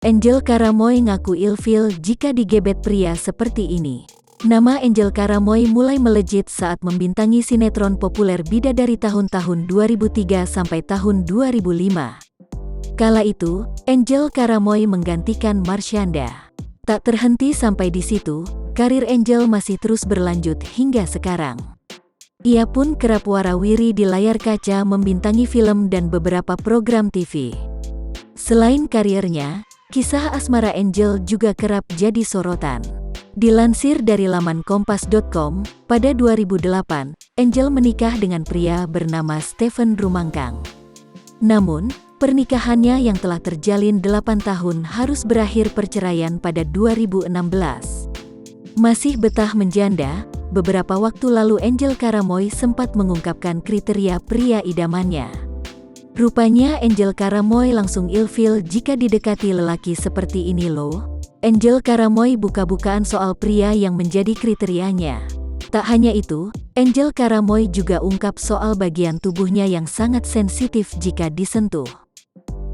Angel Karamoy ngaku ilfil jika digebet pria seperti ini. Nama Angel Karamoy mulai melejit saat membintangi sinetron populer Bidadari tahun-tahun 2003 sampai tahun 2005. Kala itu, Angel Karamoy menggantikan Marshanda. Tak terhenti sampai di situ, karir Angel masih terus berlanjut hingga sekarang. Ia pun kerap warawiri di layar kaca membintangi film dan beberapa program TV. Selain karirnya, kisah asmara Angel juga kerap jadi sorotan. Dilansir dari laman kompas.com, pada 2008, Angel menikah dengan pria bernama Stephen Rumangkang. Namun, pernikahannya yang telah terjalin 8 tahun harus berakhir perceraian pada 2016. Masih betah menjanda, beberapa waktu lalu Angel Karamoy sempat mengungkapkan kriteria pria idamannya. Rupanya Angel Karamoy langsung ilfil jika didekati lelaki seperti ini loh. Angel Karamoy buka-bukaan soal pria yang menjadi kriterianya. Tak hanya itu, Angel Karamoy juga ungkap soal bagian tubuhnya yang sangat sensitif jika disentuh.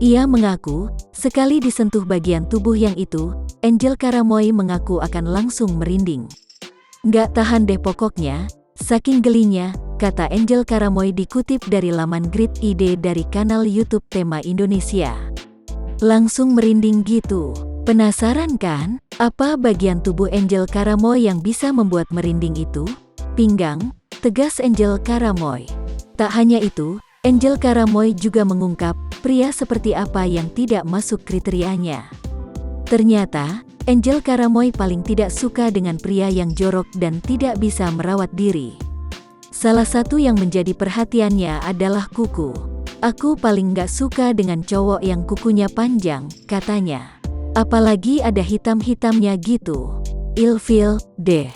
Ia mengaku, sekali disentuh bagian tubuh yang itu, Angel Karamoy mengaku akan langsung merinding. Nggak tahan deh pokoknya, saking gelinya, kata Angel Karamoy dikutip dari laman Grid ID dari kanal YouTube Tema Indonesia. Langsung merinding gitu. Penasaran kan, apa bagian tubuh Angel Karamoy yang bisa membuat merinding itu? Pinggang, tegas Angel Karamoy. Tak hanya itu, Angel Karamoy juga mengungkap pria seperti apa yang tidak masuk kriterianya. Ternyata, Angel Karamoy paling tidak suka dengan pria yang jorok dan tidak bisa merawat diri. Salah satu yang menjadi perhatiannya adalah kuku. Aku paling gak suka dengan cowok yang kukunya panjang, katanya. Apalagi ada hitam-hitamnya gitu. Ilfil, deh.